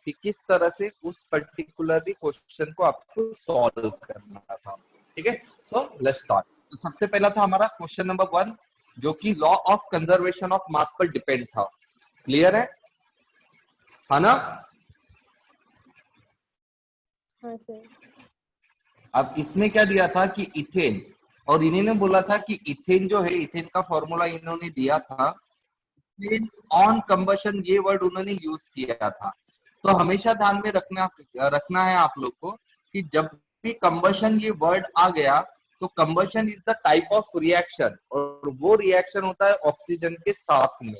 कि किस तरह से उस पर्टिकुलरली क्वेश्चन को आपको सॉल्व करना था। ठीक है, सो लेट्स स्टार्ट। तो सबसे पहला था हमारा क्वेश्चन नंबर 1, जो कि लॉ ऑफ कंजर्वेशन ऑफ मास पर डिपेंड था। क्लियर है ना? हाँ सर। अब इसमें क्या दिया था कि इथेन, और इन्होंने बोला था कि इथेन जो है, इथेन का फॉर्मूला इन्होंने दिया था, ऑन कंबशन, ये वर्ड उन्होंने यूज किया था। तो हमेशा ध्यान में रखना है आप लोग को कि जब भी कंबशन ये वर्ड आ गया तो combustion is the type of reaction, और वो रिएक्शन होता है ऑक्सीजन के साथ में।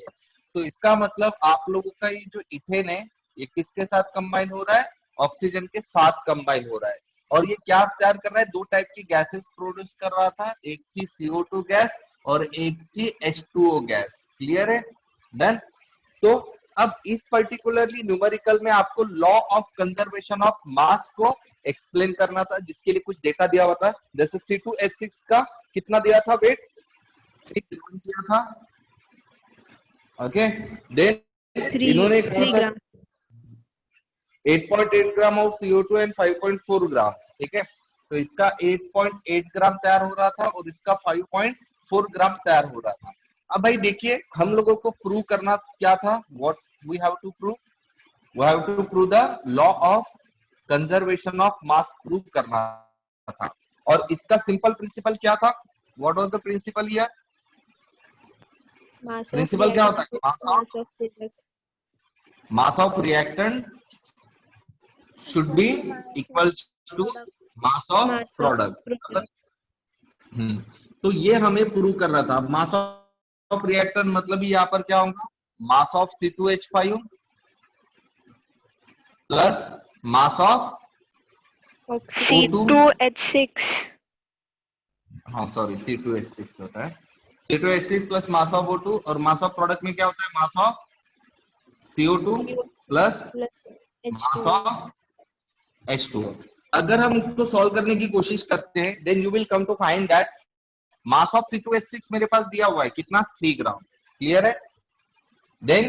तो इसका मतलब आप लोगों का ये जो इथेन है ये किसके साथ कंबाइन हो रहा है? ऑक्सीजन के साथ कंबाइन हो रहा है। और ये क्या तैयार कर रहा है? दो टाइप की गैसेस प्रोड्यूस कर रहा था, एक थी CO2 गैस और एक थी H2O गैस। क्लियर है? डन। तो अब इस पर्टिकुलरली न्यूमेरिकल में आपको लॉ ऑफ कंजर्वेशन ऑफ मास को एक्सप्लेन करना था, जिसके लिए कुछ डेटा दिया हुआ था। जैसे C2H6 का कितना दिया था वेट? 3 दिया था। ओके, देन इन्होंने कहा 3 था ग्राम 8.8 ग्राम ऑफ CO2 एंड 5.4 ग्राम। ठीक है, तो इसका 8.8 ग्राम तैयार हो रहा था और इसका 5.4 ग्राम तैयार हो रहा था। अब भाई देखिए, हम लोगों को प्रूव करना क्या था? What we have to prove? We have to prove the law of conservation of mass prove करना था। और इसका सिंपल प्रिंसिपल क्या था? What was the principle here? Mass of principle क्या होता है? Reactant mass of reactant should be equals to mass of product। तो ये हमें प्रूव करना था। मास ऑफ रिएक्टर मतलब यहाँ पर क्या होगा? Mass of C2H5 plus mass of C2H6। हाँ सॉरी, C2H6 होता है। C2H6 plus mass of O2, और मास ऑफ प्रोडक्ट में क्या होता है? Mass of CO2 plus mass of H2O। अगर हम इसको सॉल्व करने की कोशिश करते हैं, then you will come to find that mass of C2H6 मेरे पास दिया हुआ है कितना? 3 ग्राम। क्लियर है? Then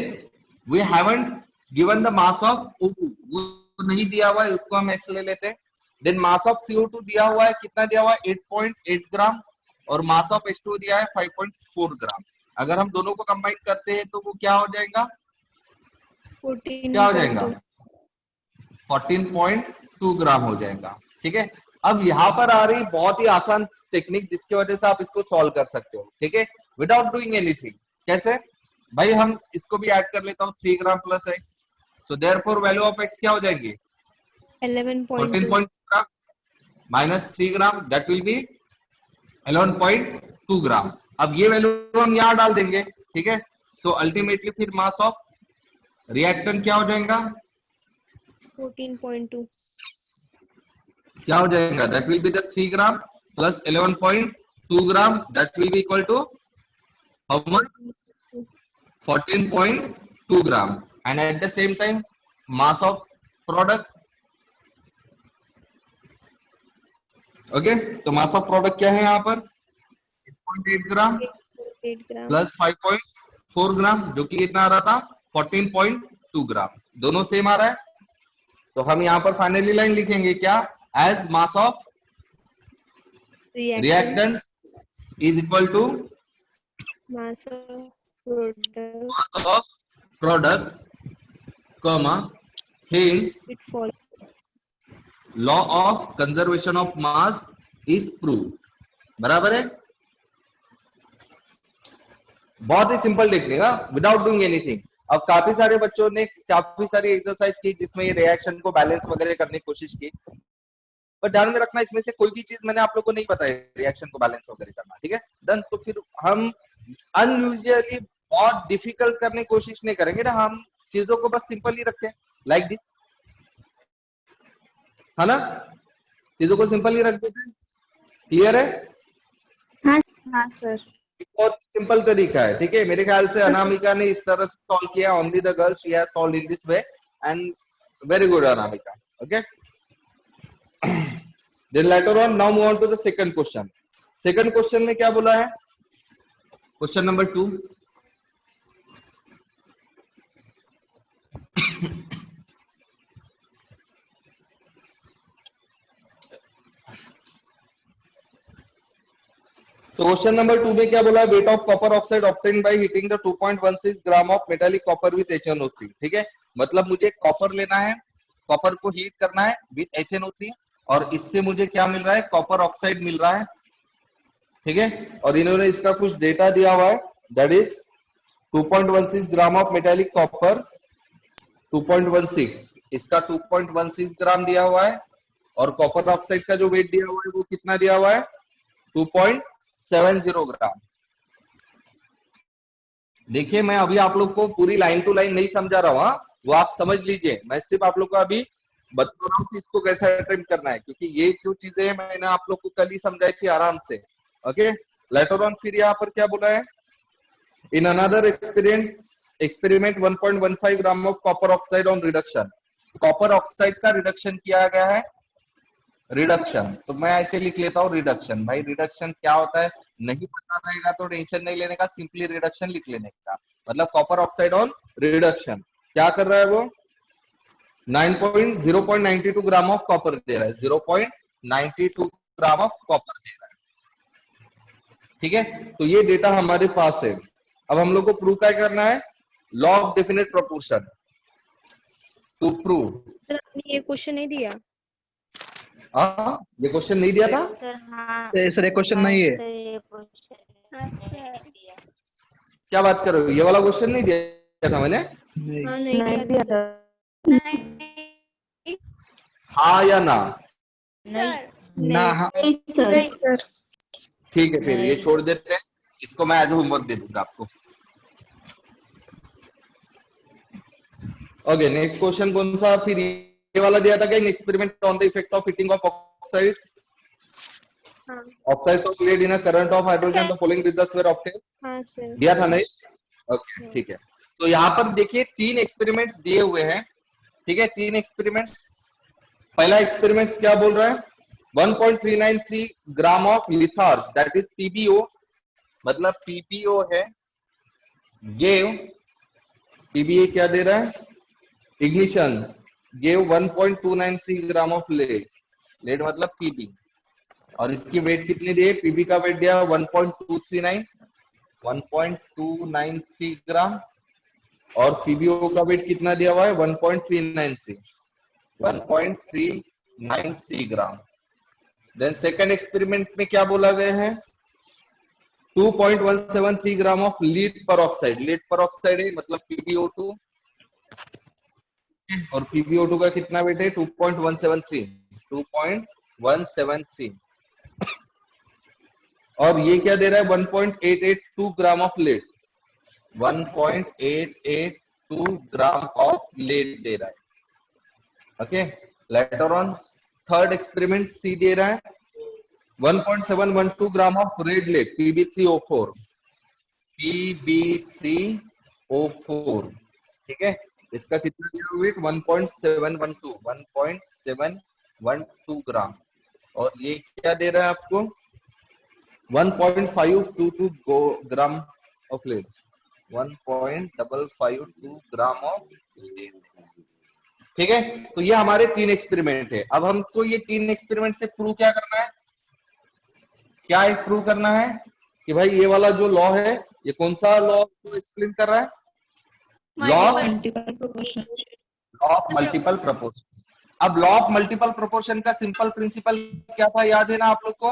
we haven't given the mass of O2, वो नहीं दिया हुआ है, उसको हम एक्स ले लेते हैं। देन मास ऑफ CO2 दिया हुआ है, कितना दिया हुआ है? 8.8 ग्राम, और मास ऑफ H2O दिया है 5.4 ग्राम। अगर हम दोनों को कंबाइन करते हैं तो वो क्या हो जाएगा? क्या हो जाएगा? 14.2 ग्राम हो जाएगा। ठीक है, अब यहाँ पर आ रही बहुत ही आसान टेक्निक, जिसकी वजह से आप इसको सॉल्व कर सकते हो। ठीक है, विदाउट डूइंग एनीथिंग। कैसे भाई? हम इसको भी ऐड कर लेता हूँ, 3 gram plus X. So therefore value of X क्या हो जाएगी? 14.2 gram minus 3 gram, that will be 11.2 gram. अब ये वैल्यू हम यहाँ डाल देंगे। ठीक है, सो अल्टीमेटली फिर मास ऑफ रिएक्टेंट क्या हो जाएगा? 14.2 क्या हो जाएगा? That will be the 3 gram plus 11.2 gram, that will be equal to how much? 14.2 gram. And at the same time mass of product. Okay, तो मास ऑफ प्रोडक्ट क्या है यहाँ पर? 8.8 ग्राम 8 ग्राम प्लस 5.4 ग्राम, जो कि कितना आ रहा था? 14.2 ग्राम। दोनों सेम आ रहा है, तो हम यहाँ पर फाइनली लाइन लिखेंगे क्या? As mass of reactants is equal to mass of product, comma, hence it follows law of conservation of mass is proved। बराबर है? बहुत ही सिंपल टेक्निक है, विदाउट डूइंग एनीथिंग। अब काफी सारे बच्चों ने काफी सारी एक्सरसाइज की जिसमें ये रिएक्शन को बैलेंस वगैरह करने की कोशिश की, पर ध्यान में रखना इसमें से कोई भी चीज मैंने आप लोग को नहीं बताई रिएक्शन को बैलेंस वगैरह करना। ठीक है, डन। तो फिर हम अनयूजुअली बहुत डिफिकल्ट करने की कोशिश नहीं करेंगे ना, हम चीजों को बस सिंपल ही रखते हैं, लाइक दिस, है ना? चीजों को सिंपल ही रख देते हैं। क्लियर है? हाँ सर। बहुत सिंपल तरीका है। ठीक है, मेरे ख्याल से अनामिका ने इस तरह से सॉल्व किया, only the girl she has solved in this way, and very good Anamika. Okay, then later on now move on to the second question। second question में क्या बोला है? क्वेश्चन नंबर 2, तो क्वेश्चन नंबर 2 में क्या बोला है, weight of copper oxide obtain by heating the 2.16 gram of metallic copper with HNO3। ठीक है, मतलब मुझे कॉपर लेना है, कॉपर को हीट करना है विथ HNO3 और इससे मुझे क्या मिल रहा है, कॉपर ऑक्साइड मिल रहा है। ठीक है, और इन्होंने इसका कुछ डेटा दिया हुआ है, that is 2.16 gram of metallic copper, 2.16, इसका 2.16 ग्राम दिया हुआ है और कॉपर ऑक्साइड का जो वेट दिया हुआ है वो कितना दिया हुआ है, 2.70 ग्राम। देखिए मैं अभी आप लोग को पूरी लाइन टू लाइन नहीं समझा रहा हूं, हाँ? वो आप समझ लीजिए, मैं सिर्फ आप लोग को अभी बता रहा हूँ कि इसको कैसे अटेम्प्ट करना है, क्योंकि ये जो चीजें हैं मैंने आप लोग को कल ही समझाई थी आराम से। ओके, लेटर ऑन फिर यहाँ पर क्या बोला है, in another experiment 1.15 gram of copper oxide on reduction, copper oxide का रिडक्शन किया गया है, रिडक्शन, तो मैं ऐसे लिख लेता हूँ रिडक्शन। भाई रिडक्शन क्या होता है नहीं पता रहेगा तो टेंशन नहीं लेने का, सिंपली रिडक्शन लिख लेने का, मतलब कॉपर ऑक्साइड ऑन रिडक्शन क्या कर रहा है वो, 0.92 ग्राम ऑफ कॉपर दे रहा है, 0.92 ग्राम ऑफ कॉपर दे रहा है। ठीक है, तो ये डेटा हमारे पास है। अब हम लोग को प्रूव क्या करना है, law of definite proportion to prove. Sir आपने ये क्वेश्चन नहीं दिया? हाँ, ये क्वेश्चन नहीं दिया था सर हाँ सर एक क्वेश्चन नहीं है। सर ये क्वेश्चन हाँ सर। क्या बात कर रहे हो, ये वाला क्वेश्चन नहीं दिया था मैंने, हाँ नहीं नहीं दिया दिया था। था हाँ या ना, नहीं ना हाँ नहीं सर। ठीक है फिर ये नहीं। छोड़ देते हैं, इसको मैं एज होमवर्क दे दूंगा आपको। ओके, नेक्स्ट क्वेश्चन कौन सा, फिर ये वाला दिया था क्या, experiment on the effect of heating of oxides, हाँ oxides of lead in a current of hydrogen, the following results were obtained, हाँ सर। दिया था नहीं? ओके ठीक है, तो यहाँ पर देखिए 3 एक्सपेरिमेंट्स दिए हुए हैं। ठीक है, 3 एक्सपेरिमेंट्स, पहला एक्सपेरिमेंट क्या बोल रहा है, 1.393 gram of litharge that is PbO, मतलब पीबीओ है, गेव, पीबीए क्या दे रहा है, ignition, gave 1.293 gram of lead, lead मतलब पीबी, और इसकी वेट कितनी दी है, पीबी का वेट दिया 1.293 ग्राम और पीबीओ का वेट कितना दिया हुआ है 1.393 ग्राम। देन सेकंड एक्सपेरिमेंट में क्या बोला गया है, 2.173 ग्राम ऑफ लीड पर ऑक्साइड, लीड पर ऑक्साइड है मतलब PbO2, और PbO2 का कितना वेट है 2.173, और ये क्या दे रहा है 1.882 gram of lead, 1.882 gram of lead दे रहा है। Okay, later on third experiment C दे रहा है 1.712 gram of red lead, Pb3O4, Pb3O4। ठीक है, इसका कितना दिया वेट 1.712 ग्राम, और ये क्या दे रहा है आपको 1.522 gram of lead, 1.552 gram of lead. ठीक है, तो ये हमारे 3 एक्सपेरिमेंट है। अब हमको ये 3 एक्सपेरिमेंट से प्रूव क्या करना है, क्या प्रूव करना है कि भाई ये वाला जो लॉ है, ये कौन सा लॉ को एक्सप्लेन कर रहा है, लॉ ऑफ मल्टीपल प्रोपोर्शन। अब लॉ ऑफ मल्टीपल प्रोपोर्शन का सिंपल प्रिंसिपल क्या था, याद है ना आप लोग को,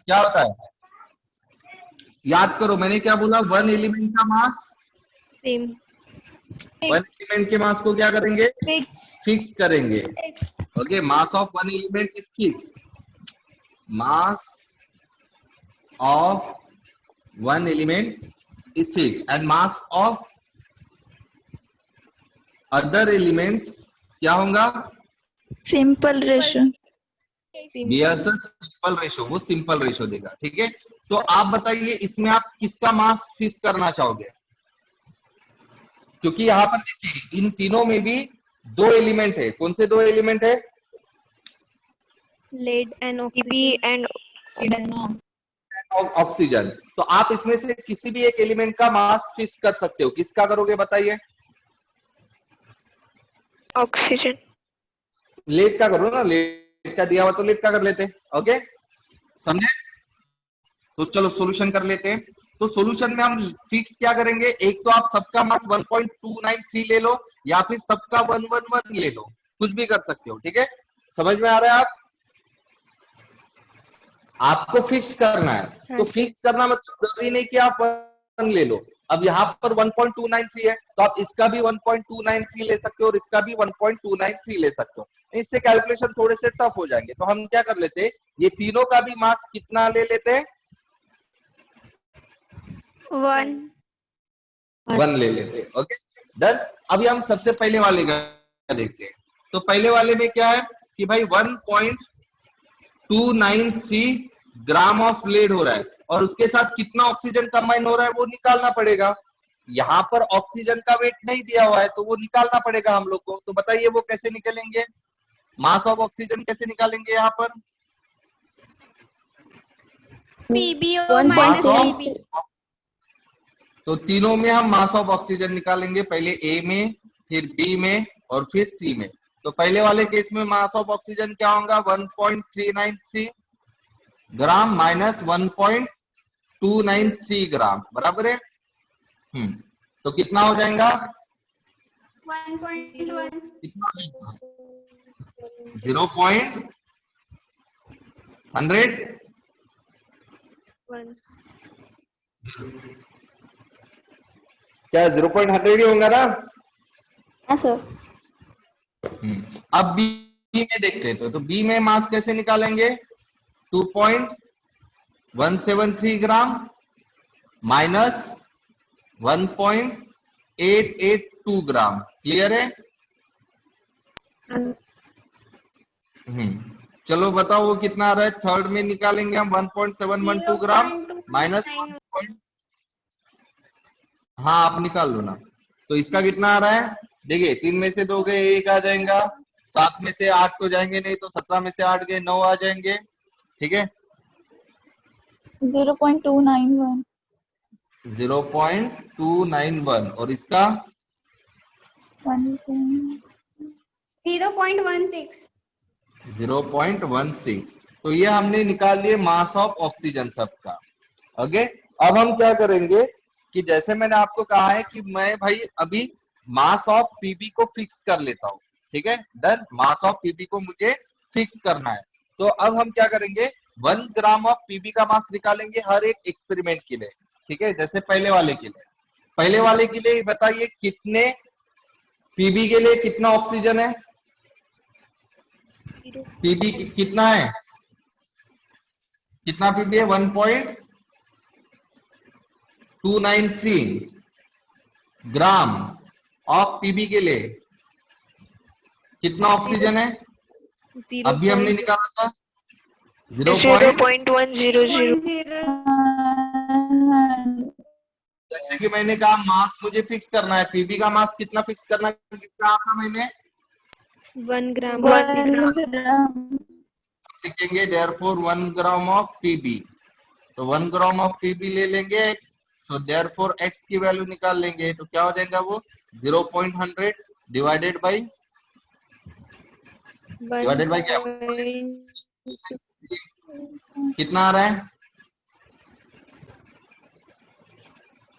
क्या होता है, याद करो मैंने क्या बोला, वन एलिमेंट का मास, सेम, वन एलिमेंट के मास को क्या करेंगे, फिक्स करेंगे। Okay, mass of one element is fix, mass of one element is fixed and mass of other elements क्या होगा, सिंपल रेशो, सिंपल रेशो, वो सिंपल रेशो देगा। ठीक है, तो आप बताइए इसमें आप किसका मास फिक्स करना चाहोगे, क्योंकि यहां पर देखिए इन तीनों में भी 2 एलिमेंट है, कौन से 2 एलिमेंट है, lead and oxygen and oxygen, तो आप इसमें से किसी भी एक एलिमेंट का मास फिक्स कर सकते हो, किसका करोगे बताइए, ऑक्सीजन। लेड का करो ना, लेड का दिया हुआ तो लेड का कर लेते। ओके, समझे? तो चलो सॉल्यूशन कर लेते हैं। तो सॉल्यूशन में हम फिक्स क्या करेंगे, एक तो आप सबका मास 1.293 ले लो या फिर सबका 111 ले लो, कुछ भी कर सकते हो, ठीक है? समझ में आ रहा है? आपको फिक्स करना है तो फिक्स करना मतलब जरूरी नहीं कि आप 1 ले लो। अब यहाँ पर 1.293 है तो आप इसका भी 1.293 ले सकते हो और इसका भी 1.293 ले सकते हो। इससे कैलकुलेशन थोड़े से टफ हो जाएंगे, तो हम क्या कर लेते हैं, ये तीनों का भी मास कितना ले लेते हैं, 1 1 ले लेते हैं। Okay done. अभी हम सबसे पहले वाले का देखते हैं। तो पहले वाले में क्या है कि भाई 1.293 ग्राम ऑफ लेड हो रहा है और उसके साथ कितना ऑक्सीजन कंबाइन हो रहा है वो निकालना पड़ेगा। यहाँ पर ऑक्सीजन का वेट नहीं दिया हुआ है तो वो निकालना पड़ेगा हम लोग को। तो बताइए वो कैसे निकलेंगे, मास ऑफ ऑक्सीजन कैसे निकालेंगे यहाँ पर? PbO mass minus of, PB। तो तीनों में हम मास ऑफ ऑक्सीजन निकालेंगे, पहले ए में, फिर बी में और फिर सी में। तो पहले वाले केस में मास ऑफ ऑक्सीजन क्या होगा, 1.393 ग्राम माइनस 1.293 ग्राम, बराबर है। तो कितना हो जाएगा, 1.1 कितना 0.100 क्या 0.100 ही होगा ना? अब बी में देखते हैं तो बी में मास कैसे निकालेंगे, 2.173 ग्राम माइनस 1.882 ग्राम। क्लियर है? चलो बताओ वो कितना आ रहा है। थर्ड में निकालेंगे हम 1.712 ग्राम माइनस 1. हाँ आप निकाल लो ना। तो इसका कितना आ रहा है, देखिए 3 में से 2 गए 1 आ जाएगा, 7 में से 8 तो जाएंगे नहीं, तो 17 में से 8 गए 9 आ जाएंगे, ठीक है। 0.291 0.291 और इसका 0.16 0.16। तो ये हमने निकाल लिए मास ऑफ ऑक्सीजन सबका। ओके अब हम क्या करेंगे कि जैसे मैंने आपको कहा है कि मैं भाई अभी मास ऑफ पीबी को फिक्स कर लेता हूँ, ठीक है डन। मास ऑफ पीबी को मुझे फिक्स करना है। तो अब हम क्या करेंगे, 1 ग्राम ऑफ पीबी का मास निकालेंगे हर एक एक्सपेरिमेंट के लिए, ठीक है। जैसे पहले वाले के लिए बताइए कितने पीबी के लिए कितना ऑक्सीजन है, पीबी कितना है, कितना पीबी है, 1.293 ग्राम ऑफ पीबी के लिए कितना ऑक्सीजन है, अभी हमने निकाला था 0.100। जैसे कि मैंने कहा मास मुझे फिक्स करना है, पीबी का मास कितना फिक्स करना है, कितना था मैंने 1 ग्राम। लिखेंगे देयरफॉर 1 ग्राम ऑफ पीबी। तो 1 ग्राम ऑफ पीबी ले लेंगे x, सो देयरफॉर x की वैल्यू निकाल लेंगे। तो क्या हो जाएगा वो 0.100 डिवाइडेड बाय क्या, कितना आ रहा है,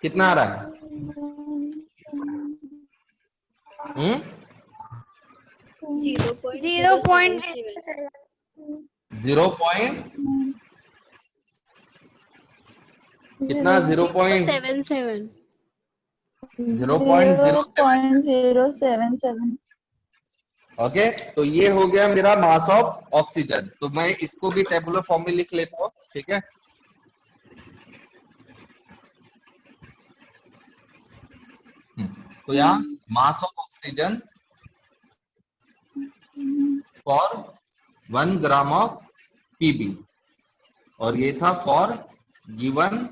कितना आ रहा है 0. कितना 0.077। ओके तो ये हो गया मेरा मास ऑफ ऑक्सीजन। तो मैं इसको भी टेबुलर फॉर्म में लिख लेता हूँ, ठीक है। तो यहाँ mass of oxygen for 1 gram of Pb और ये था for given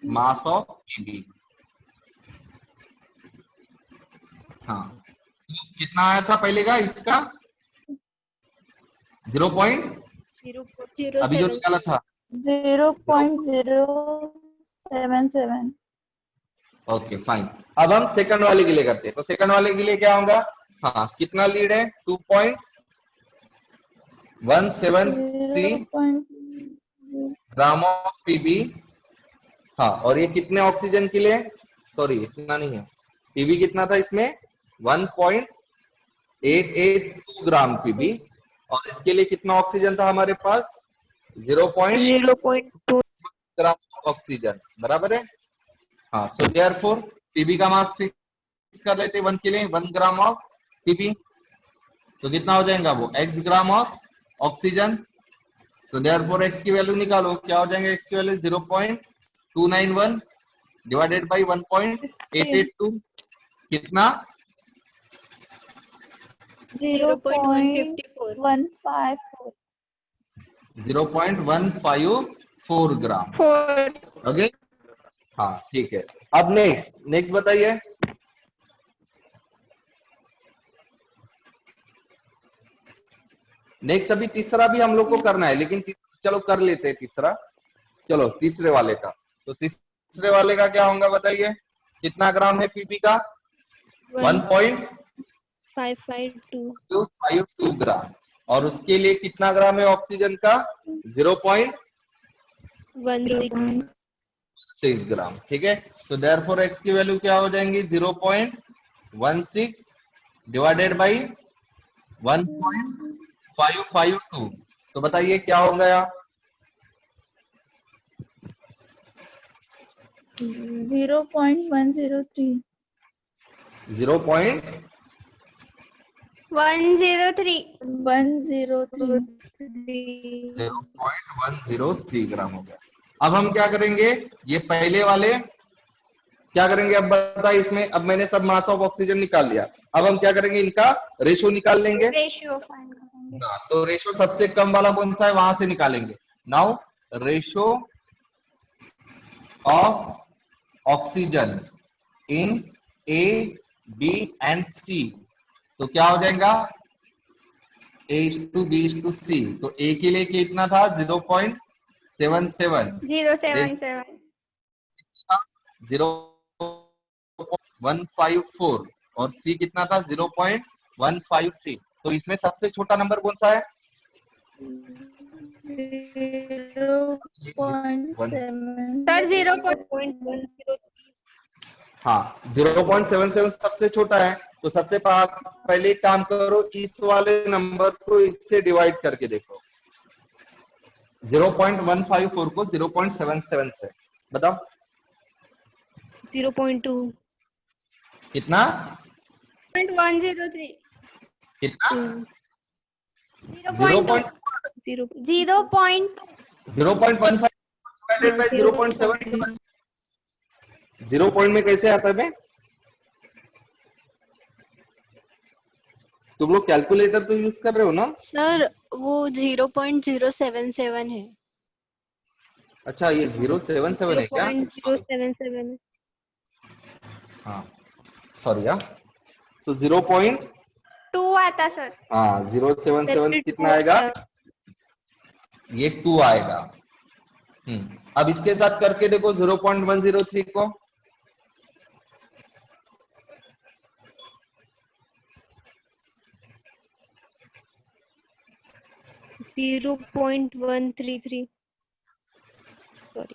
mass of Pb. हाँ कितना आया था पहले का, इसका 0. अभी जो निकाला था 0.077। Okay fine. अब हम सेकंड वाले के लिए करते हैं। तो सेकंड वाले के लिए क्या होगा, हाँ कितना लीड है 2.173 ग्राम ऑफ पीबी। हाँ, और ये कितने ऑक्सीजन के लिए? सॉरी, इतना नहीं है। पीबी कितना था इसमें? 1.882 ग्राम पीबी। और इसके लिए कितना ऑक्सीजन था हमारे पास? 0.2 0.2 ग्राम ऑक्सीजन, बराबर है। हाँ, सो देयरफॉर पीबी का मास फिक्स कर लेते 1 के लिए, 1 ग्राम ऑफ पीबी। तो कितना हो जाएगा वो? x gram of oxygen. So therefore x की वैल्यू निकालो, क्या हो जाएगा x की वैल्यू? 0.291 डिवाइडेड बाई 1.882 कितना? 0.154 0.154. 0.154 ग्राम। 4 ओके, हाँ ठीक है। अब नेक्स्ट बताइए। नेक्स्ट अभी तीसरा भी हम लोग को करना है, लेकिन चलो कर लेते हैं तीसरा। चलो तीसरे वाले का, तो तीसरे वाले का क्या होगा बताइए? कितना ग्राम है पीपी का? 1.552 1.552 ग्राम। और उसके लिए कितना ग्राम है ऑक्सीजन का? 0.16 ग्राम। ठीक है, तो देयरफॉर एक्स की वैल्यू क्या हो जाएंगी? 0.16 डिवाइडेड बाई 1.552। तो बताइए क्या हो गया? 0.103. 0.103 103. ग्राम हो गया। अब हम क्या करेंगे? ये पहले वाले क्या करेंगे अब बताइए इसमें? अब मैंने सब मास ऑफ ऑक्सीजन निकाल लिया, अब हम क्या करेंगे? इनका रेशो निकाल लेंगे। रेशियो फाइंड करेंगे। हाँ, तो रेशो सबसे कम वाला कौन सा है वहां से निकालेंगे। Now ratio of oxygen in A, B and C, तो क्या हो जाएगा? A:B:C। तो ए के लिए कितना था? 0.77, 077 0.154 और सी कितना था? 0.153। तो इसमें सबसे छोटा नंबर कौन सा है? 0.7. सर 0. 0.10 हाँ, 0.77 सबसे छोटा है। तो सबसे पहले एक काम करो, इस वाले नंबर को इससे डिवाइड करके देखो। 0.154 को 0.77 से बताओ 0.2 कितना? 103 कितना? 0.2 0. 0.2 0.15 डिवाइडेड बाय 0.77। 0 पॉइंट में कैसे आता है? तुम लोग कैलकुलेटर तो यूज कर रहे हो ना? सर वो 0.077 है। अच्छा, ये 077 है क्या? सॉरी, 0.077 हाँ सॉरी। हाँ, सो 0.2 आता सर। हाँ 077 कितना आएगा? ये 2 आएगा। अब इसके साथ करके देखो 0.103 को। 0.133 सॉरी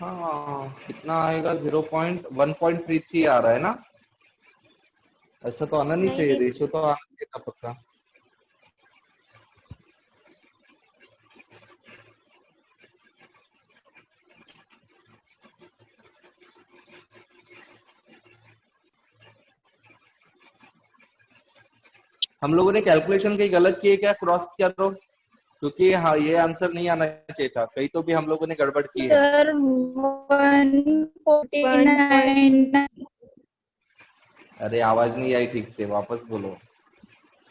हाँ, कितना आएगा? 0.133 आ रहा है ना? ऐसा तो आना नहीं चाहिए, नहीं रेशियो तो आना चाहिए था पक्का। हम लोगों ने कैलकुलेशन कहीं गलत किए क्या? क्रॉस किया तो? क्योंकि हाँ, ये आंसर नहीं आना चाहिए था, कहीं तो भी हम लोगों ने गड़बड़ की है। Sir, 149. अरे आवाज नहीं आई ठीक से, वापस बोलो।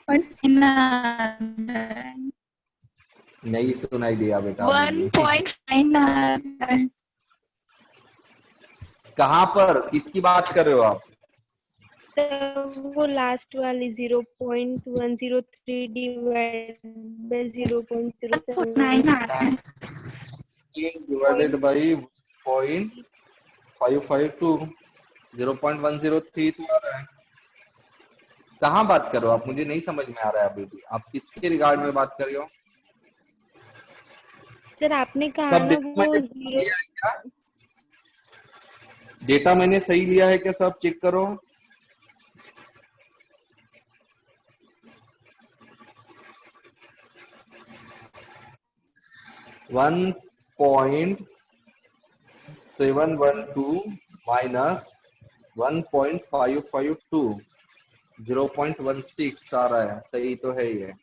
1.9. नहीं सुनाई दिया बेटा अभी भी। 1.9. कहाँ पर? किसकी बात कर रहे हो आप? वो लास्ट वाली 0.103 डिवाइड बाय 0.07 9 आ रहा है. डिवाइडेड बाई 0.552, 0.103 तो आ रहा है। कहाँ बात कर रहे हो आप? मुझे नहीं समझ में आ रहा है अभी भी। आप किसके रिगार्ड में बात कर रहे हो? सर आपने कहा सब ना डेटा वो मैंने जीरो लिया है क्या? डेटा मैंने सही लिया है क्या? सब चेक करो। वन 1.712 माइनस 1.552 0.16 आ रहा है, सही तो है ये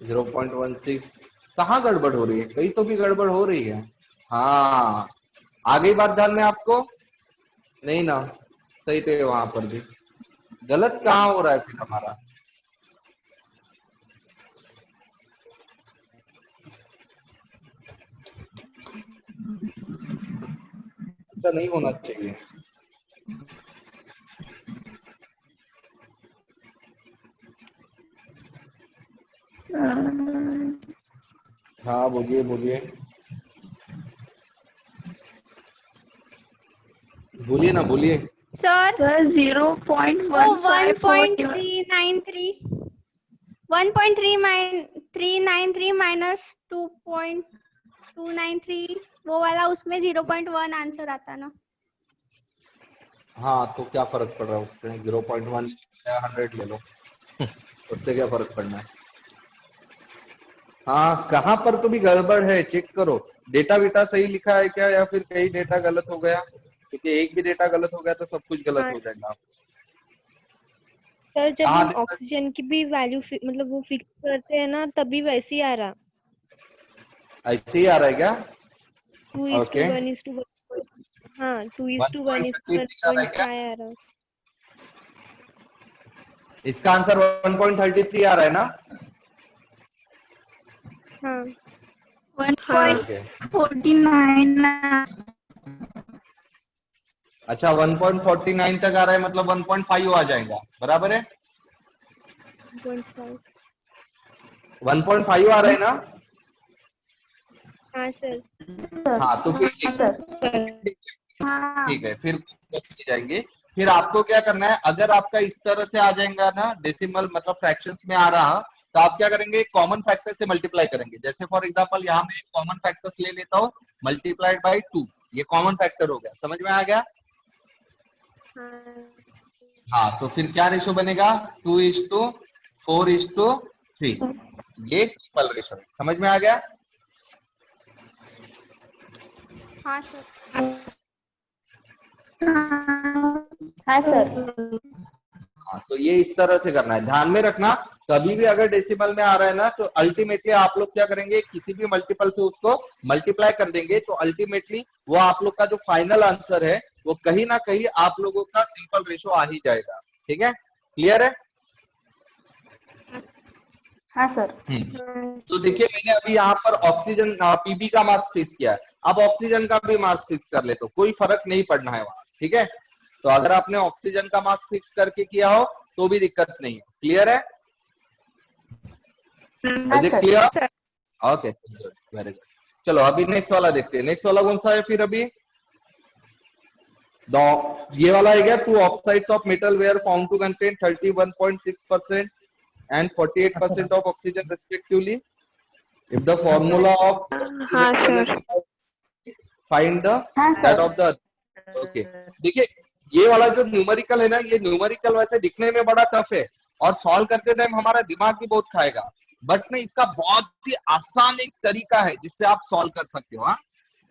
0.16। कहाँ गड़बड़ हो रही है? कहीं तो भी गड़बड़ हो रही है। हाँ, आ गई बात ध्यान में आपको? नहीं ना, सही तो है, वहां पर भी गलत कहाँ हो रहा है फिर हमारा? ऐसा नहीं होना चाहिए। हाँ बोलिए बोलिए बोलिए ना, बोलिए। सर सर वो 0.1541 1.393 माइनस 2.293 वो वाला, उसमें 0.1 आंसर आता ना। हाँ तो क्या फर्क पड़ रहा है उससे? 0.1 या 100 ले लो उससे क्या फर्क पड़ना है? हाँ, कहाँ पर तो भी गड़बड़ है, चेक करो। डेटा वेटा सही लिखा है क्या, या फिर कहीं डेटा गलत हो गया? क्योंकि एक भी डेटा गलत हो गया तो सब कुछ गलत हाँ हो जाएगा। सर, जब कहाँ हम डेटा? ऑक्सीजन की भी वैल्यू मतलब वो फिक्स करते हैं ना, तभी वैसे ही आ रहा ऐसे ही आ रहा है क्या? 2:1 ओके, 1:1। हाँ 2:1 1.33 आ रहा है क्या? 1.5 आ रहा। इसका आंसर 1.33 आ रहा है ना? हाँ हाँ 1.49 अच्छा, 1.49 तक आ रहा है, मतलब 1.5 आ जाएगा, बराबर है? 1.5। 1.5 आ रहा है ना? हाँ सर। हाँ तो फिर ठीक सर। हाँ ठीक है, फिर जाएंगे। फिर आपको क्या करना है, अगर आपका इस तरह से आ जाएगा ना, डेसिमल मतलब फ्रैक्शंस में आ रहा, तो आप क्या करेंगे, कॉमन फैक्टर से मल्टीप्लाई करेंगे। जैसे फॉर एग्जांपल यहाँ मैं कॉमन फैक्टर्स ले लेता हूँ, मल्टीप्लाइड बाय 2, ये कॉमन फैक्टर हो गया, समझ में आ गया? हाँ हाँ तो फिर क्या रेशो बनेगा, 2:4:3, ये सिंपल रेशो, समझ में आ गया? हाँ सर। हाँ सर। हाँ तो ये इस तरह से करना है, ध्यान में रखना। कभी भी अगर डेसिमल में आ रहा है ना, तो अल्टीमेटली आप लोग क्या करेंगे, किसी भी मल्टीपल से उसको मल्टीप्लाई कर देंगे, तो अल्टीमेटली वो आप लोग का जो फाइनल आंसर है, वो कहीं ना कहीं आप लोगों का सिंपल रेशो आ ही जाएगा। ठीक है, क्लियर है? हाँ सर। तो देखिए, मैंने अभी यहाँ पर ऑक्सीजन पीबी का मास फिक्स किया है, अब ऑक्सीजन का भी मास फिक्स कर ले, तो कोई फर्क नहीं पड़ना है वहां। ठीक है, तो अगर आपने ऑक्सीजन का मास फिक्स करके किया हो तो भी दिक्कत नहीं है। क्लियर है? हाँ is it sir. Clear? Sir okay, very good. चलो अभी नेक्स्ट वाला देखते हैं। नेक्स्ट वाला कौन सा है फिर? अभी ये वाला है क्या, 2 oxides of metal were found to contain 31.6% and 48% of oxygen respectively. If the formula of हाँ oxygen sir. present, find the हाँ that sir. of the. Okay, देखिए ये वाला जो न्यूमेरिकल है ना, ये न्यूमेरिकल वैसे दिखने में बड़ा टफ है और सॉल्व करते टाइम हमारा दिमाग भी बहुत खाएगा, बट ना इसका बहुत ही आसान एक तरीका है जिससे आप सॉल्व कर सकते हो। हाँ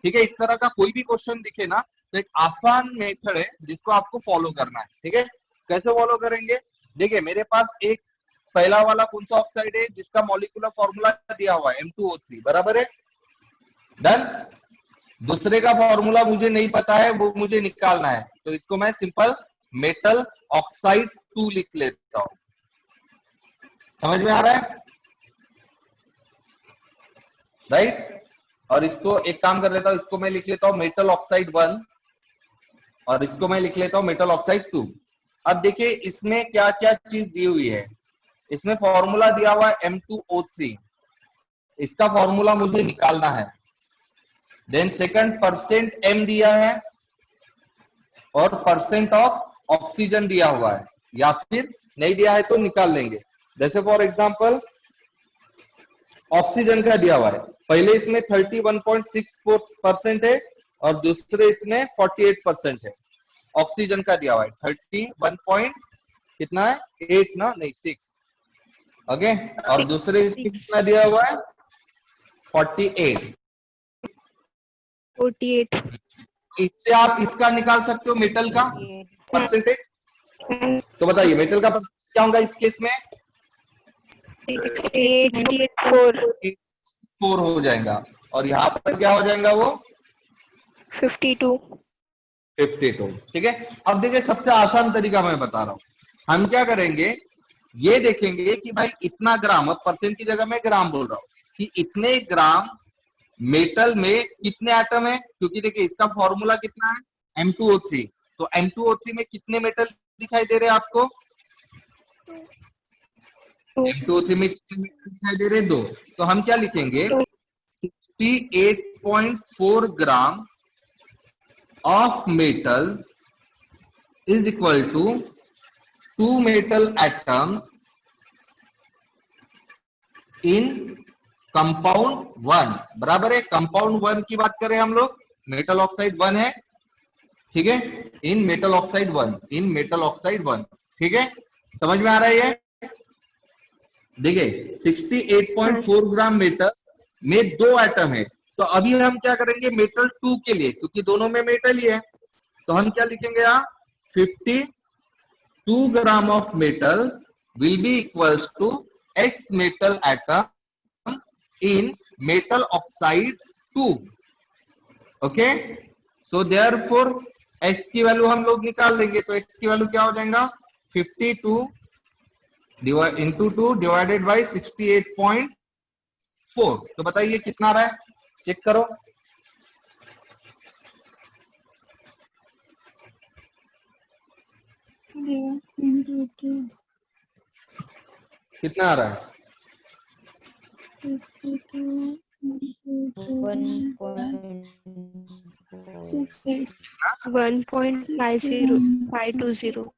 ठीक है, इस तरह का कोई भी क्वेश्चन दिखे ना, तो एक आसान मेथड है जिसको आपको फॉलो करना है। ठीक है, कैसे फॉलो करेंगे? देखिए मेरे पास एक पहला वाला कौन सा ऑक्साइड है जिसका मॉलिक्यूलर फॉर्मूला दिया हुआ है M2O3, बराबर है? डन। दूसरे का फॉर्मूला मुझे नहीं पता है, वो मुझे निकालना है, तो इसको मैं सिंपल मेटल ऑक्साइड 2 लिख लेता हूं। समझ में आ रहा है? राइट। और इसको एक काम कर लेता हूं, इसको मैं लिख लेता हूं मेटल ऑक्साइड 1 और इसको मैं लिख लेता हूं मेटल ऑक्साइड 2। अब देखिए इसमें क्या क्या चीज दी हुई है। इसमें फॉर्मूला दिया हुआ है M2O3, इसका फॉर्मूला मुझे निकालना है। देन सेकंड परसेंट M दिया है और परसेंट ऑफ ऑक्सीजन दिया हुआ है, या फिर नहीं दिया है तो निकाल लेंगे। जैसे फॉर एग्जांपल ऑक्सीजन का दिया हुआ है। पहले इसमें 31.64% है और दूसरे इसमें 48% है। ऑक्सीजन का दिया हुआ है 31 पॉइंट कितना है 8 ना, नहीं 6, ओके। और दूसरे इसमें कितना दिया हुआ है 48। इससे आप इसका निकाल सकते हो मेटल का परसेंटेज। तो बताइए मेटल का परसेंटेज क्या होगा इस केस में? 4 हो जाएगा और यहाँ पर क्या हो जाएगा वो 52। 52। ठीक है। अब देखिए सबसे आसान तरीका मैं बता रहा हूं। हम क्या करेंगे, ये देखेंगे कि भाई इतना ग्राम, अब परसेंट की जगह मैं ग्राम बोल रहा हूं, कि इतने ग्राम मेटल में कितने एटम है, क्योंकि देखिए इसका फॉर्मूला कितना है M2O3। तो M2O3 में कितने मेटल दिखाई दे रहे हैं आपको? M2O3 में कितने मेटल दिखाई दे रहे हैं? 2। तो हम क्या लिखेंगे 68.4 ग्राम of metal is equal to 2 metal atoms in compound 1 बराबर है। कंपाउंड 1 की बात करें हम लोग, मेटल ऑक्साइड 1 है, ठीक है। इन मेटल ऑक्साइड 1, ठीक है। समझ में आ रहा है ये? देखिए 68.4 ग्राम मेटल में 2 एटम है। तो अभी हम क्या करेंगे मेटल 2 के लिए, क्योंकि दोनों में मेटल ही है, तो हम क्या लिखेंगे यहाँ 52 gram of metal will be equals to x metal atom in metal oxide 2। Okay, so therefore x की वैल्यू हम लोग निकाल लेंगे। तो x की वैल्यू क्या हो जाएगा 52 इंटू 2 डिवाइडेड बाई 68.4। तो बताइए कितना आ रहा है, चेक करो। कितना आ रहा है? 1.520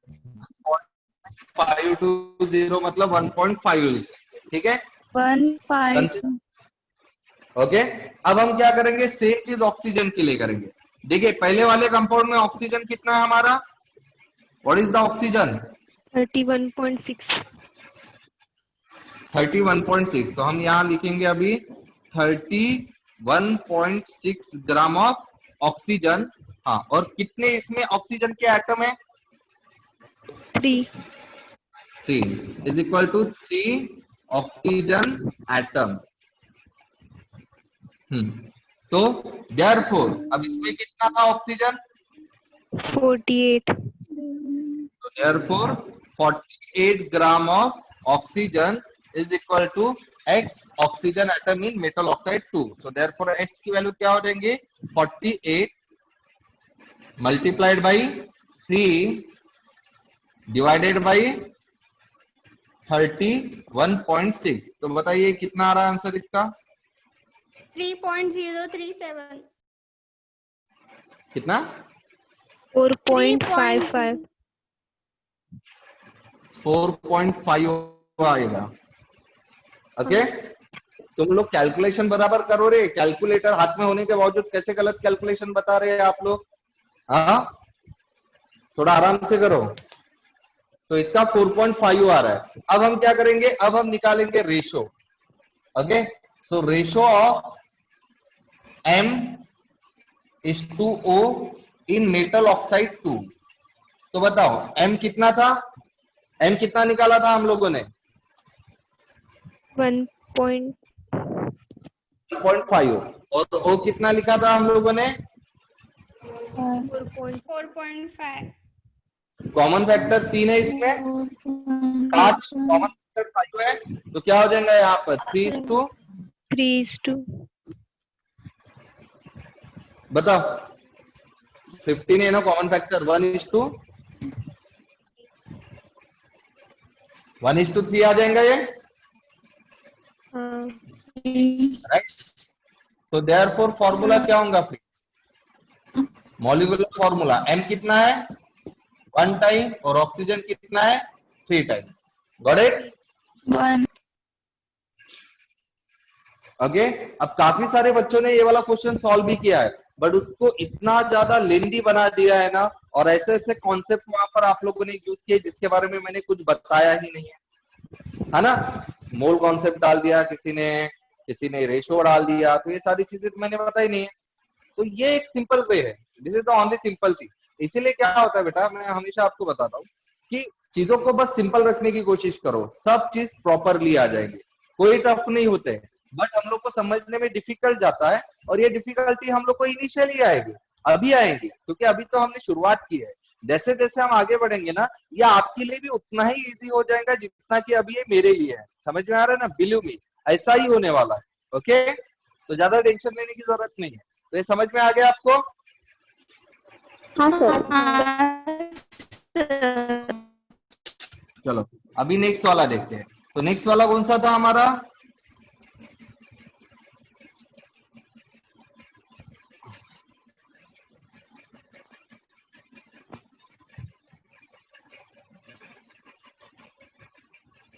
520 मतलब 1.5, ठीक है। 1.5। ओके, अब हम क्या करेंगे सेम चीज ऑक्सीजन के लिए करेंगे। देखिए पहले वाले कंपाउंड में ऑक्सीजन कितना है हमारा, व्हाट इज द ऑक्सीजन 31.6। 31.6। तो हम यहाँ लिखेंगे अभी 31.6 ग्राम ऑफ ऑक्सीजन। हाँ, और कितने इसमें ऑक्सीजन के एटम है 3 is equal to 3 oxygen atom. तो देयरफॉर अब इसमें कितना था ऑक्सीजन 48। तो therefore 48 gram of oxygen is equal to x oxygen atom in metal oxide 2। So therefore x की वैल्यू क्या हो जाएंगे 48 मल्टीप्लाइड बाई 3 डिवाइडेड बाई 31.6। तो बताइए कितना आ रहा है आंसर इसका? 3.037। कितना 4.55। 4.5 आएगा। ओके, तुम लोग कैलकुलेशन बराबर करो रे। कैलकुलेटर हाथ में होने के बावजूद कैसे गलत कैलकुलेशन बता रहे हैं आप लोग? हाँ, थोड़ा आराम से करो। तो इसका 4.5 आ रहा है। अब हम क्या करेंगे, अब हम निकालेंगे ratio. Okay, so ratio of M/O in metal oxide 2। तो बताओ M कितना था, M कितना निकाला था हम लोगों ने 1.5 और O कितना लिखा था हम लोगों ने 4.5। कॉमन फैक्टर 3 है इसमें, 5 कॉमन फैक्टर 5 है। तो क्या हो जाएगा यहाँ पर 3:2। बताओ 15 है ना कॉमन फैक्टर, 1:3 आ जाएगा ये, राइट। तो देयरफॉर फॉर्मूला क्या होगा फिर, मॉलिक्यूलर फॉर्मूला M कितना है 1 टाइम और ऑक्सीजन कितना है 3 टाइम्स। Got it? 1 ओके अब काफी सारे बच्चों ने ये वाला क्वेश्चन सॉल्व भी किया है, बट उसको इतना ज्यादा लेंदी बना दिया है ना, और ऐसे ऐसे कॉन्सेप्ट वहां पर आप लोगों ने यूज किए जिसके बारे में मैंने कुछ बताया ही नहीं है ना। मोल कॉन्सेप्ट डाल दिया किसी ने रेशो डाल दिया, तो ये सारी चीजें तो मैंने बताई नहीं है। तो ये एक सिंपल वे है, this is the only simple thing. इसीलिए क्या होता है बेटा, मैं हमेशा आपको बताता हूँ कि चीजों को बस सिंपल रखने की कोशिश करो, सब चीज प्रॉपरली आ जाएगी, कोई टफ नहीं होते, बट हम लोग को समझने में डिफिकल्ट जाता है, और ये डिफिकल्टी हम लोग को इनिशियली आएगी, अभी आएंगी, क्योंकि अभी तो हमने शुरुआत की है। जैसे जैसे हम आगे बढ़ेंगे ना, ये आपके लिए भी उतना ही इजी हो जाएगा जितना कि अभी ये मेरे लिए है। समझ में आ रहा है ना? बिलीव मी, ऐसा ही होने वाला है। ओके, तो ज्यादा टेंशन लेने की जरूरत नहीं है। तो ये समझ में आ गया आपको? हाँ सर। चलो अभी नेक्स्ट वाला देखते हैं। तो नेक्स्ट वाला कौन सा था हमारा?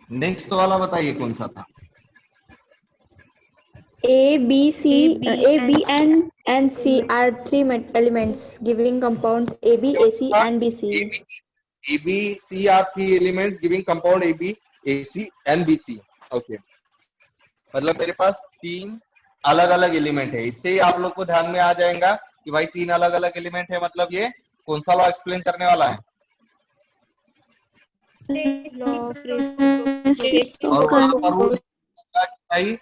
नेक्स्ट वाला बताइए कौन सा था? A, B and C are three elements giving compounds AB, AC and BC. A, B, C are three elements giving compound AB, AC and BC. Okay. मतलब मेरे पास तीन अलग अलग एलिमेंट है। इससे ही आप लोग को ध्यान में आ जाएगा कि भाई तीन अलग अलग एलिमेंट है, मतलब ये कौन सा लॉ एक्सप्लेन करने वाला है? और वहां पर वो भाई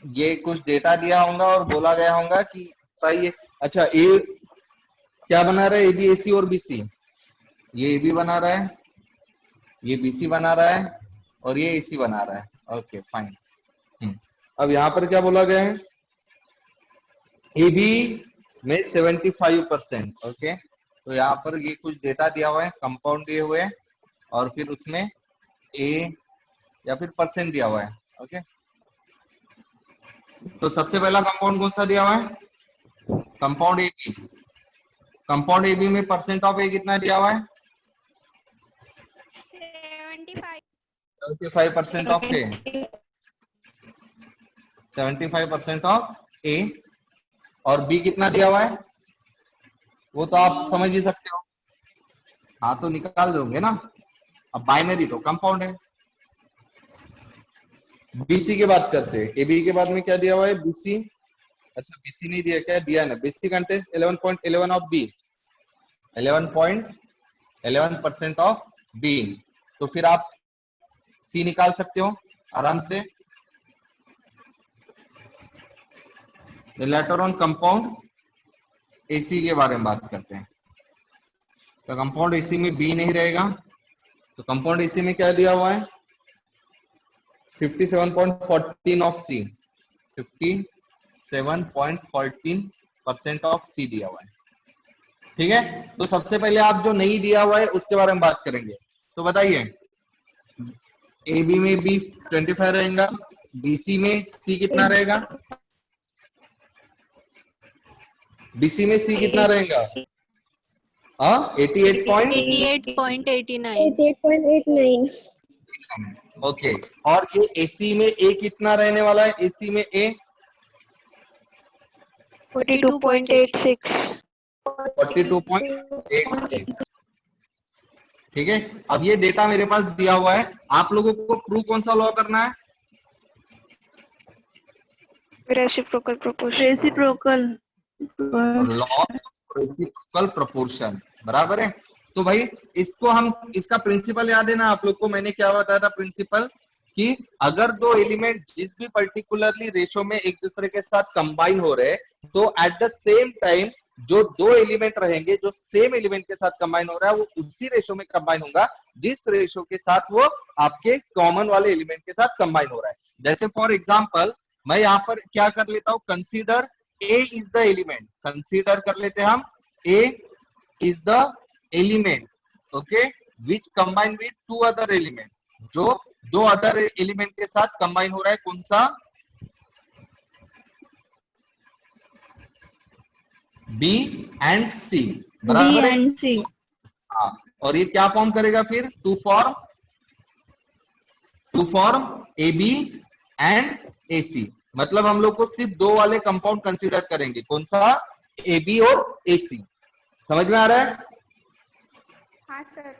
ये कुछ डेटा दिया होगा और बोला गया होगा कि सही। अच्छा, ए क्या बना रहा है? ए बी, ए सी और बी सी। ये ए बी बना रहा है, ये बी सी बना रहा है, और ये ए सी बना रहा है। Okay fine. अब यहाँ पर क्या बोला गया है? ए बी में 75%। ओके, तो यहाँ पर ये कुछ डेटा दिया हुआ है, कंपाउंड दिए हुए हैं, और फिर उसमें ए या फिर परसेंट दिया हुआ है। ओके, तो सबसे पहला कंपाउंड कौन सा दिया हुआ है? Compound A B. Compound A B में परसेंट ऑफ ए कितना दिया हुआ है? 75% ऑफ ए। 75% ऑफ ए। और बी कितना दिया हुआ है वो तो आप समझ ही सकते हो। हाँ तो निकाल दोगे ना। अब बाइनरी तो कंपाउंड है। बीसी की बात करते हैं। एबी के बाद में क्या दिया हुआ है? बीसी। अच्छा बीसी नहीं दिया, क्या दिया ना? BC contains 11.11 of B, 11% of B. तो फिर आप सी निकाल सकते हो आराम से। लेटर ऑन कंपाउंड एसी के बारे में बात करते हैं। तो कंपाउंड एसी में बी नहीं रहेगा, तो कंपाउंड एसी में क्या दिया हुआ है? 57.14 ऑफ सी, 57.14% ऑफ सी दिया हुआ है। ठीक है, तो सबसे पहले आप जो नहीं दिया हुआ है उसके बारे में बात करेंगे। तो बताइए, ए बी में बी 25 रहेगा, बीसी में सी कितना रहेगा? बीसी में सी कितना रहेगा? 88.89। ओके, और ये एसी में ए कितना रहने वाला है? एसी में ए 42.86। 42.86। ठीक है, अब ये डेटा मेरे पास दिया हुआ है, आप लोगों को प्रूव कौन सा लॉ करना है? Reciprocal proportion. Law reciprocal proportion, बराबर है। तो भाई इसको हम, इसका प्रिंसिपल याद है ना आप लोग को? मैंने क्या बताया था प्रिंसिपल, कि अगर दो एलिमेंट जिस भी पर्टिकुलरली रेशो में एक दूसरे के साथ कंबाइन हो रहे हैं, तो एट द सेम टाइम जो दो एलिमेंट रहेंगे जो सेम एलिमेंट के साथ कंबाइन हो रहा है, वो उसी रेशो में कंबाइन होगा जिस रेशो के साथ वो आपके कॉमन वाले एलिमेंट के साथ कंबाइन हो रहा है। जैसे फॉर एग्जाम्पल मैं यहाँ पर क्या कर लेता हूँ, consider A is the element, consider कर लेते हैं हम A is the element, okay, which combine with two other element, जो दो अदर एलिमेंट के साथ कंबाइन हो रहा है। कौन सा? बी एंड सी, बराबर है। हाँ, और ये क्या फॉर्म करेगा फिर? To form A B and A C. मतलब हम लोग को सिर्फ दो वाले कंपाउंड कंसीडर करेंगे, कौन सा, ए बी और ए सी। समझ में आ रहा है? हाँ सर।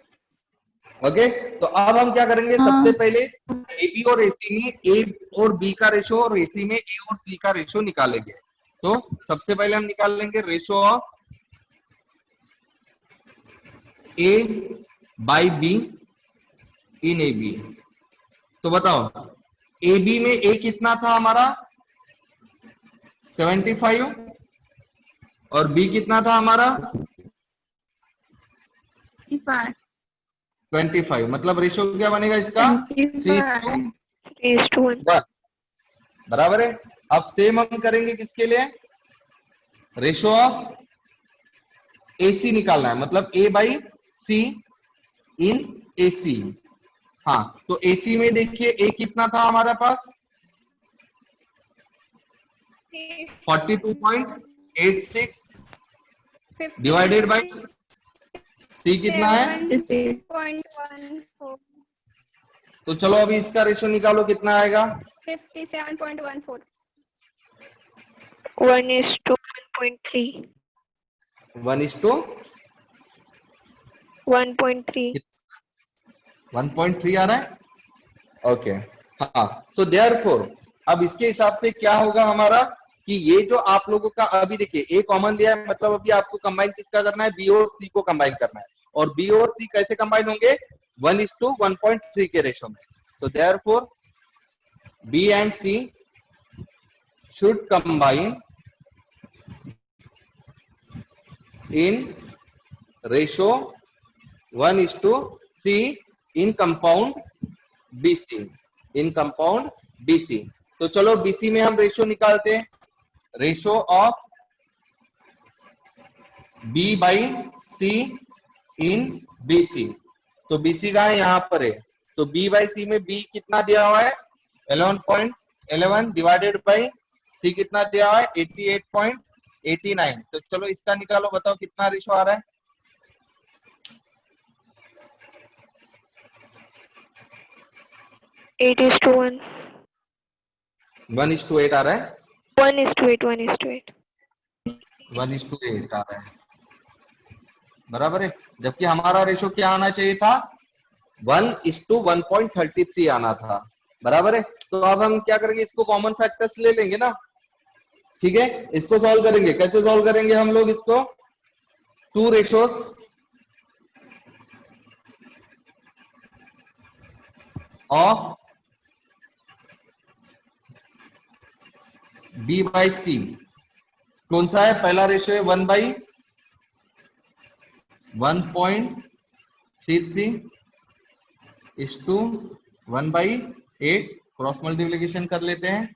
ओके, तो अब हम क्या करेंगे, सबसे पहले ए बी और एसी में ए और बी का रेशो और एसी में ए और सी का रेशो निकालेंगे। तो सबसे पहले हम निकाल लेंगे ratio of A by B in A B. तो बताओ ए बी में ए कितना था हमारा 75 और बी कितना था हमारा 25। मतलब रेशो क्या बनेगा इसका 3:1 बराबर है। अब सेम हम करेंगे किसके लिए, रेशो ऑफ एसी निकालना है, मतलब ए बाई सी इन एसी। हाँ, तो एसी में देखिए ए कितना था हमारे पास 42.86 डिवाइडेड बाई सी कितना है, 6.14 तो चलो अभी इसका रेशो निकालो, कितना आएगा 57.14 1:1.3 1.3 1.3 आ रहा है। ओके, हाँ, सो देयरफॉर अब इसके हिसाब से क्या होगा हमारा कि ये जो आप लोगों का अभी देखिए ए कॉमन लिया है, मतलब अभी आपको कंबाइन किसका करना है, बी और सी को कंबाइन करना है। और बी और सी कैसे कंबाइन होंगे 1:1.3 के रेशो में। So therefore B and C should combine in ratio 1:3 in compound BC, in compound BC। तो चलो BC में हम रेशो निकालते हैं, ratio of B by C in BC। तो BC का है यहाँ पर है, तो B बाई C में B कितना दिया हुआ है 11.11 डिवाइडेड बाई C कितना दिया हुआ है 88.89। तो चलो इसका निकालो, बताओ कितना रेशो आ रहा है। 8:1 1:8 आ रहा है, 1:8 1:8 1:8 आ रहा है, बराबर है। जबकि हमारा रेशो क्या आना चाहिए था 1:1.33 आना था, बराबर है। तो अब हम क्या करेंगे, इसको कॉमन फैक्टर्स ले लेंगे ना, ठीक है। इसको सॉल्व करेंगे, कैसे सॉल्व करेंगे हम लोग इसको, two ratios of B by C. कौन सा है, पहला रेशो है 1/1.33 इस टू 1/8, क्रॉस मल्टीप्लीकेशन कर लेते हैं,